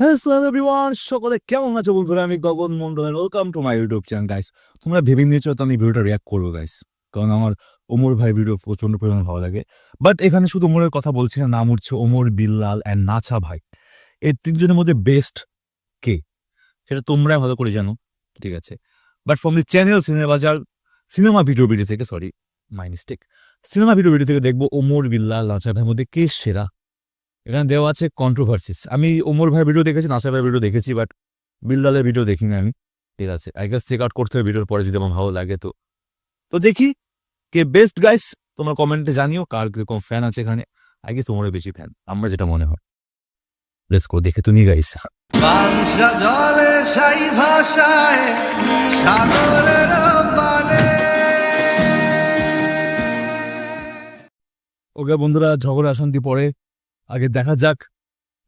Hello everyone, সকলে কেমন আছো বন্ধুরা? আমি Gagan Mondal, welcome to my YouTube channel guys. তোমরা ভেবে নিয়েছো তো আমি ভিডিওটা রিয়াক্ট করবো গাইস, কারণ আমার ওমর ভাই ভিডিও প্রচন্ড পরিমাণে ভালো লাগে। বাট এখানে শুধু ওমরের কথা বলছি না, নাম হচ্ছে ওমর, বিল্লাল অ্যান্ড নাছা ভাই। এই তিনজনের মধ্যে বেস্ট কে সেটা তোমরা ভালো করে জানো, ঠিক আছে? But from the channel Cinemabazaar cinema video থেকে, sorry my mistake, cinema video থেকে দেখবো ওমর, বিল্লাল, নাছা ভাইয়ের মধ্যে কে সেরা। এখানে দেওয়া আছে কন্ট্রোভার্সিস। আমি ওমর ভাইয়ের ভিডিও দেখেছি, নাসা ভাইয়ের ভিডিও দেখেছি, বাট বিল্লালের ভিডিও দেখিনি আমি, ঠিক আছে? আই গেস চেক আউট করতে হবে ভিডিওর পরে, যদি আমার ভালো লাগে তো দেখি কে বেস্ট গাইস। তোমরা কমেন্টে জানিও কার কিরকম ফ্যান আছে এখানে। আই গেস তোমার বেশি ফ্যান, আমরা যেটা মনে হয়। লেটস গো, দেখে তো নি গাইস। জলে সাই ভাষায় সাগরের মানে। ওকে বন্ধুরা, ঝগড়া অশান্তি পরে, আগে দেখা যাক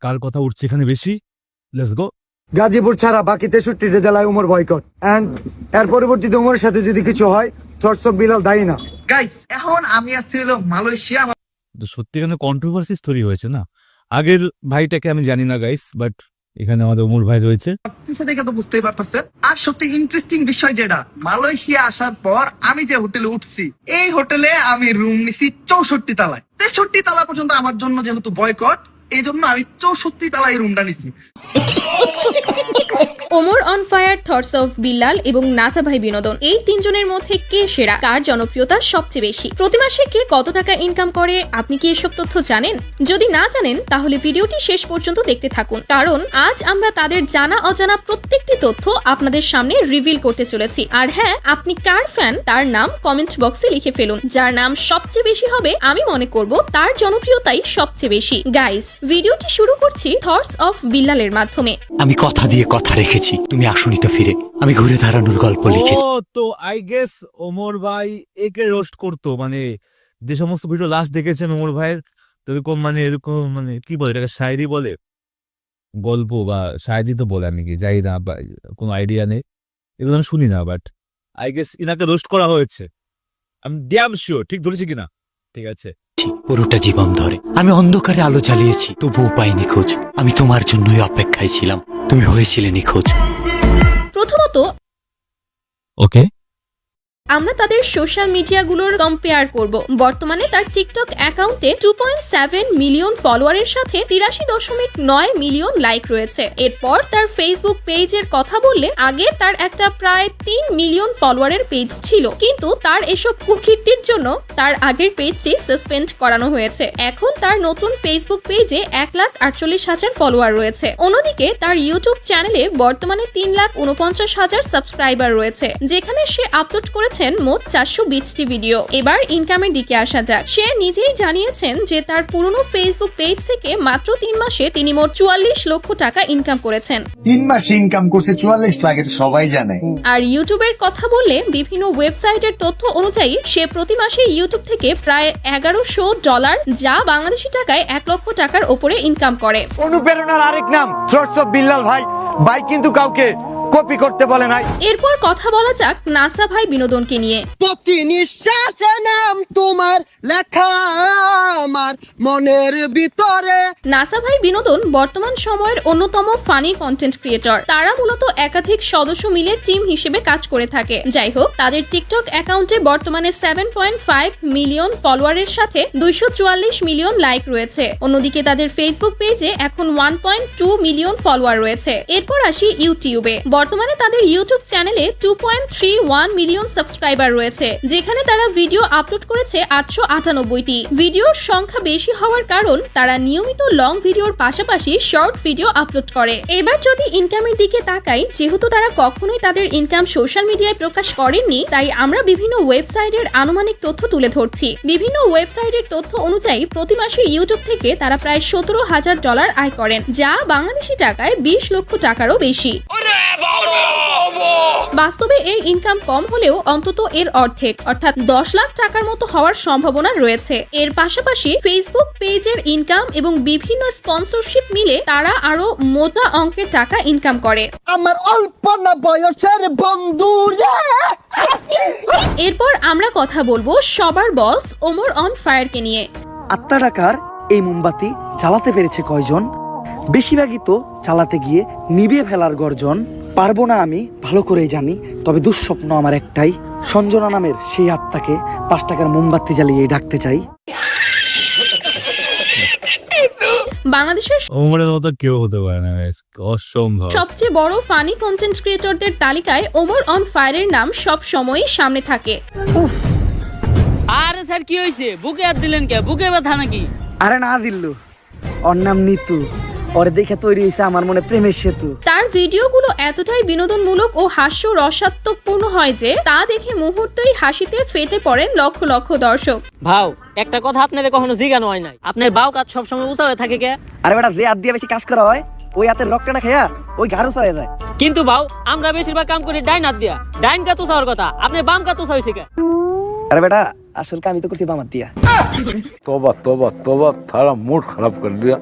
কার কথা উঠছে এখানে বেশি। Let's go. গাজীপুর ছাড়া বাকি 63টা জেলায় উমর বয়কট, এন্ড এর পরবর্তীতে উমরের সাথে যদি কিছু হয় থটস অফ বিলাল দায়ী না। গাইস, এখন আমি আসছি হলো মালয়েশিয়া। তো সত্যি এখানে কন্ট্রোভার্সিস তৈরি হয়েছে না। আগের ভাইটাকে আমি জানি না গাইস, বাট এখানে আমাদের ওমর ভাই রয়েছে। কিছু দেখে তো বুঝতেই পারতেছেন। আর সবথেকে ইন্টারেস্টিং বিষয় যেটা, মালয়েশিয়া আসার পর আমি যে হোটেলে উঠছি, এই হোটেলে আমি রুম নিছি 64 তালায়। 63 তালা পর্যন্ত আমার জন্য যেহেতু বয়কট, এই জন্য আমি 64 তালায় রুমটা নিছি। Omar on fire, thoughts of Billal এবং নাসা ভাই বিনোদন, এই তিনজনের মধ্যে কে সেরা, কার জনপ্রিয়তা সবচেয়ে বেশি, প্রতি মাসে কে কত টাকা ইনকাম করে, আপনি কি এসব তথ্য জানেন? যদি না জানেন তাহলে ভিডিওটি শেষ পর্যন্ত দেখতে থাকুন, কারণ আজ আমরা তাদের জানা অজানা প্রত্যেকটি তথ্য আপনাদের সামনে রিভিল করতে চলেছি। আর হ্যাঁ, আপনি কার ফ্যান তার নাম কমেন্ট বক্সে লিখে ফেলুন। যার নাম সবচেয়ে বেশি হবে, আমি মনে করব তার জনপ্রিয়তাই সবচেয়ে বেশি। গাইস, ভিডিওটি শুরু করছি থটস অফ বিল্লালের মাধ্যমে। আমি কথা দিয়ে কথা রেখেছি, তুমি আসুনি তো ফিরে। আমি ঘুরে দাঁড়ানোর গল্প লিখেছি। তো আই গেস ওমর ভাই একে রোস্ট করতো, মানে যে সমস্ত ভিডিও লাস্ট দেখেছেন ওমর ভাইয়ের, তো এরকম মানে কি বলে এটাকে, শায়রি বলে, গল্প বা শায়রি তো বলে, আমি কি যাই না, বা কোনো আইডিয়া নেই, এগুলো আমি শুনি না। বাট আই গেস ইনাকে রোস্ট করা হয়েছে, আমি ড্যাম শিওর। ঠিক ধরেছি কিনা? ঠিক আছে। পুরোটা জীবন ধরে আমি অন্ধকারে আলো জ্বালিয়েছি, তবুও পাইনি খোঁজ। আমি তোমার জন্যই অপেক্ষায় ছিলাম, তুমি হয়েছিলে নিখোঁজ। প্রথমত ওকে, আমরা তাদের সোশ্যাল মিডিয়াগুলোর কম্পেয়ার করব। বর্তমানে তার টিকটক অ্যাকাউন্টে 2.7 মিলিয়ন ফলোয়ারের সাথে 83.9 মিলিয়ন লাইক রয়েছে। এরপর তার ফেসবুক পেজের কথা বললে, আগে তার একটা প্রায় 3 মিলিয়ন ফলোয়ারের পেজ ছিল, কিন্তু তার এসব কুকীর্তির জন্য তার আগের পেজটি সাসপেন্ড করানো হয়েছে। এখন তার নতুন ফেসবুক পেজে 1,48,000 ফলোয়ার রয়েছে। অন্যদিকে তার ইউটিউব চ্যানেলে বর্তমানে 3,49,000 সাবস্ক্রাইবার রয়েছে, যেখানে সে আপলোড করেছে মোট 420টি ভিডিও। এবার ইনকামের দিকে আসা যাক। সে নিজেই জানিয়েছেন যে তার পুরনো ফেসবুক পেজ থেকে মাত্র 3 মাসে তিনি মোট 44 লক্ষ টাকা ইনকাম করেছেন। 3 মাসে ইনকাম করছে 44 লাখ, এটা সবাই জানে। আর ইউটিউবের কথা বললে, বিভিন্ন ওয়েবসাইটের তথ্য অনুযায়ী সে প্রতি মাসে ইউটিউব থেকে প্রায় $1100, যা বাংলাদেশি টাকায় 1 লক্ষ টাকার ওপরে ইনকাম করে। অনুপ্রেরণার আরেক নাম থটস অফ বিল্লাল ভাই। ভাই কিন্তু কাউকে কপি করতে বলে নাই। এরপর কথা বলা যাক নাসা ভাই বিনোদনকে নিয়ে। প্রতি নিঃশ্বাসে নাম তোমার লেখা আমার মনের ভিতরে। নাসা ভাই বিনোদন বর্তমান সময়ের অন্যতম ফানি কন্টেন্ট ক্রিয়েটর। তারা মূলত একাধিক সদস্য মিলে টিম হিসেবে কাজ করে থাকে। যাই হোক, তাদের টিকটক অ্যাকাউন্টে বর্তমানে 7.5 মিলিয়ন ফলোয়ারের সাথে 244 মিলিয়ন লাইক রয়েছে। অন্যদিকে তাদের ফেসবুক পেজে এখন 1.2 মিলিয়ন ফলোয়ার রয়েছে। এরপর আসি ইউটিউবে। বর্তমানে তাদের ইউটিউব চ্যানেলে 2.31 মিলিয়ন সাবস্ক্রাইবার রয়েছে, যেখানে তারা ভিডিও আপলোড করেছে 898টি। ভিডিওর সংখ্যা বেশি হওয়ার কারণ তারা নিয়মিত লং ভিডিওর পাশাপাশি শর্ট ভিডিও আপলোড করে। এবার যদি ইনকামের দিকে তাকাই, যেহেতু তারা কখনোই তাদের ইনকাম সোশ্যাল মিডিয়ায় প্রকাশ করেননি, তাই আমরা বিভিন্ন ওয়েবসাইটের আনুমানিক তথ্য তুলে ধরছি। বিভিন্ন ওয়েবসাইটের তথ্য অনুযায়ী প্রতি মাসে ইউটিউব থেকে তারা প্রায় $17,000 আয় করেন, যা বাংলাদেশি টাকায় 20 লক্ষ টাকারও বেশি। বাস্তবে এই ইনকাম কম হলেও অন্তত এর অর্ধেক, অর্থাৎ 10 লাখ টাকার মতো হওয়ার সম্ভাবনা রয়েছে। এর পাশাপাশি ফেসবুক পেজের ইনকাম এবং বিভিন্ন স্পন্সরশিপ মিলে তারা আরো মোটা অঙ্কের টাকা ইনকাম করে। আমার অল্প না বয়সের বন্ধুরা। এরপর আমরা কথা বলবো সবার বস ওমর অন ফায়ারকে নিয়ে। আত্মা টাকার এই মোমবাতি জ্বালাতে পেরেছে কয়জন? বেশিরভাগই তো চালাতে গিয়ে নিভিয়ে ফেলার গর্জন। পারবো না আমি ভালো করেই জানি, তবে দুঃস্বপ্ন আমার একটাই, সঞ্জনা নামের সেই আত্মাকে 5 টাকার মোমবাতি জ্বালিয়ে ডাকতে চাই। বাংলাদেশের ওমরের মতো কেউ হতে পারে না guys, অসম্ভব। সবচেয়ে বড় ফানি কন্টেন্ট ক্রিয়েটরদের তালিকায় ওমর অন ফায়ারের নাম সব সময়ই সামনে থাকে। আরে স্যার কি হয়েছে? বুকে হাত দিলেন কে? বুকে ব্যথা নাকি? আরে না দিল্লু, ওর নাম নিতু, ওর দেখে তৈরি হয়েছে আমার মনে প্রেমের সেতু। তার ভিডিওগুলো এতটাই বিনোদনমূলক ও হাস্য রসাত্মকপূর্ণ হয় যে তা দেখে মুহূর্তেই হাসিতে ফেটে পড়েন লক্ষ লক্ষ দর্শক। ভাও, একটা কথা আপনারে কখনো জিজ্ঞানো হয় নাই, আপনার বাউ কাজ সবসময় উঁচা হয়ে থাকে কে? আরে বেটা, যে হাত দিয়ে বেশি কাজ করা হয় ওই হাতের রক্তটা না খাইয়া ওই ঘাড় উঁচা হয়ে যায়। কিন্তু ভাও, আমরা বেশিরভাগ কাম করি ডাইন হাত দিয়া। ডাইন কাত উঁচা হওয়ার কথা, আপনার বাম কাত উঁচা হয়েছে কে? আরে বেটা, আসল কামই তো করছি বামার দিয়া। तौबा तौबा तौबा थारा मूड खराब कर दिया।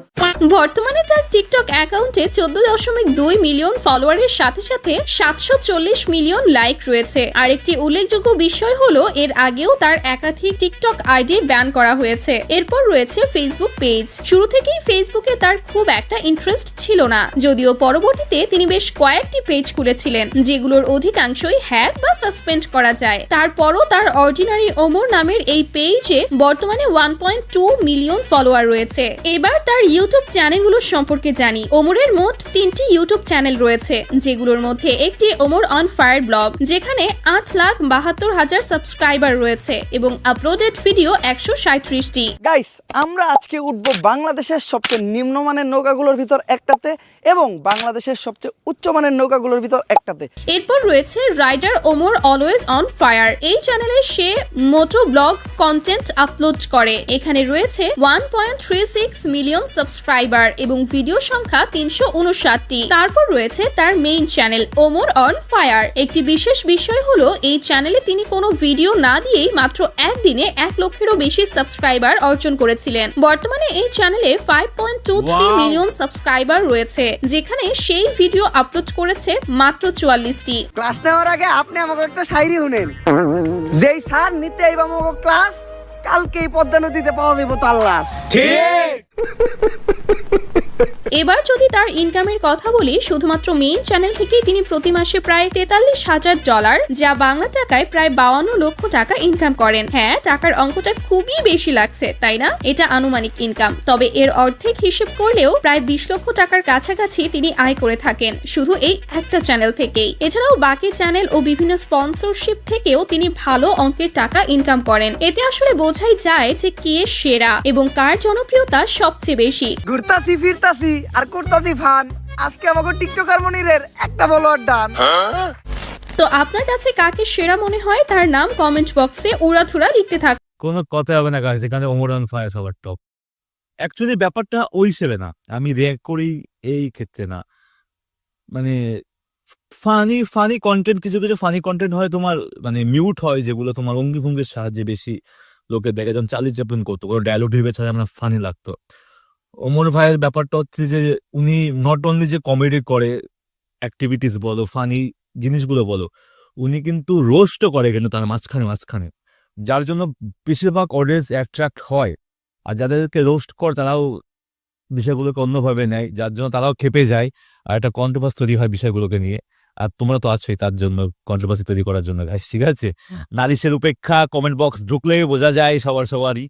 বর্তমানে তার টিকটক অ্যাকাউন্টে 14.2 মিলিয়ন ফলোয়ারের সাথে সাথে 740 মিলিয়ন লাইক রয়েছে। আর একটি উল্লেখযোগ্য বিষয় হলো এর আগেও তার একাধিক টিকটক আইডি ব্যান করা হয়েছে। এরপর রয়েছে ফেসবুক পেজ। শুরু থেকেই ফেসবুকে তার খুব একটা ইন্টারেস্ট ছিল না, যদিও পরবর্তীতে তিনি বেশ কয়েকটি পেজ খুলেছিলেন যেগুলোর অধিকাংশই হ্যাক বা সাসপেন্ড করা যায়। তারপরও তার অর্ডিনারি ওমর নামের এই পেজে বর্তমানে 1.2 মিলিয়ন ফলোয়ার রয়েছে। এবার তার ইউটিউব চ্যানেলগুলো সম্পর্কে জানি। ওমরের মোট 3টি ইউটিউব চ্যানেল রয়েছে, যেগুলোর মধ্যে একটি ওমর অন ফায়ার ব্লগ, যেখানে 8,72,000 সাবস্ক্রাইবার রয়েছে এবং আপলোডেড ভিডিও 137টি। গাইস, আমরা আজকে উঠবো বাংলাদেশের সবচেয়ে নিম্নমানের নৌকাগুলোর ভিতর একটাতে এবং বাংলাদেশের সবচেয়ে উচ্চমানের নৌকাগুলোর ভিতর একটাতে। এরপর রয়েছে rider Omar always on fire. এই চ্যানেলে সে মোটো ব্লগ কন্টেন্ট আপলোড করে। এখানে রয়েছে 1.36 মিলিয়ন সাবস্ক্রাইবার এবং ভিডিও সংখ্যা 359টি। তারপর রয়েছে তার main channel Omar on fire. একটি বিশেষ বিষয় হলো এই চ্যানেলে তিনি কোনো ভিডিও না দিয়েই মাত্র একদিনে 1 লক্ষেরও বেশি সাবস্ক্রাইবার অর্জন করেছিলেন। বর্তমানে এই চ্যানেলে 5.23 মিলিয়ন সাবস্ক্রাইবার রয়েছে, যেখানে সেই ভিডিও আপলোড করেছে মাত্র 44টি। ক্লাস নেওয়ার আগে আপনি আমাকে একটা শায়রি শুনেন, যেই স্যার নিতে আইব আমাকে ক্লাস, কালকেই পদ্মা নদীতে পাওয়া যাবে তার লাশ। এবার যদি তার ইনকামের কথা বলি, শুধুমাত্র মেইন চ্যানেল থেকেই তিনি প্রতি মাসে প্রায় $43,000, যা বাংলা টাকায় প্রায় 52 লক্ষ টাকা ইনকাম করেন। হ্যাঁ, টাকার অঙ্কটা খুবই বেশি লাগছে, তাই না? এটা আনুমানিক ইনকাম, তবে এর অর্ধেক হিসেব করলেও প্রায় 20 লক্ষ টাকার কাছাকাছি তিনি আয় করে থাকেন শুধু এই একটা চ্যানেল থেকেই। এছাড়াও বাকি চ্যানেল ও বিভিন্ন স্পন্সরশিপ থেকেও তিনি ভালো অঙ্কের টাকা ইনকাম করেন। এতে আসলে বোঝাই যায় যে কে সেরা এবং কার জনপ্রিয়তা সবচেয়ে বেশি। ঘুরতাছি ফিরতাছি আর করতাছি ফান, আজকে আমাকে টিকটকার মনিরের একটা ফলোয়ার ডান। তো আপনার কাছে কাকে সেরা মনে হয় তার নাম কমেন্ট বক্সে উড়াধুরা লিখতে থাকুন। কোনো কথা হবে না গাইস, এখানে ওমর অন ফায়ার সবার টপ। অ্যাকচুয়ালি ব্যাপারটা ওই হিসেবে না, আমি রিয়াক্ট করি এই ক্ষেত্রে না, মানে ফানি কন্টেন্ট, কিছু কিছু ফানি কন্টেন্ট হয় তোমার মানে মিউট হয়, যেগুলো তোমার অঙ্গি ভঙ্গির সাহায্যে বেশি লোকে দেখে, যেমন চার্লি চ্যাপলিন করতো, কোনো ডায়লগ ঢেবে ছাড়া আমরা ফানি লাগতো। ওমর ভাইয়ের ব্যাপারটা হচ্ছে যে উনি নট অনলি যে কমেডি করে, অ্যাক্টিভিটিস বলো, ফানি জিনিসগুলো বলো, উনি কিন্তু রোস্টও করে কিন্তু তার মাঝখানে, যার জন্য বেশিরভাগ অডিয়েন্স অ্যাট্রাক্ট হয়। আর যাদেরকে রোস্ট করে তারাও বিষয়গুলোকে অন্যভাবে নেয়, যার জন্য তারাও খেপে যায় আর একটা কন্ট্রোভার্সি তৈরি হয় বিষয়গুলোকে নিয়ে। আর তোমরা তো আছোই তার জন্য, কন্ট্রোভার্সি তৈরি করার জন্য গাইস, ঠিক আছে? নালিশের উপেক্ষা কমেন্ট বক্স ঢুকলেই বোঝা যায় সবারই,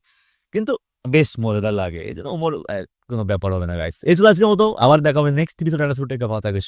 কিন্তু বেশ মজাদার লাগে। এই জন্য ওমর কোনো ব্যাপার হবে না গাইস। এই ছিল আজকের মতো, আবার দেখা হবে নেক্সট এপিসোড। একটা ছোট একটা কথা সবাই।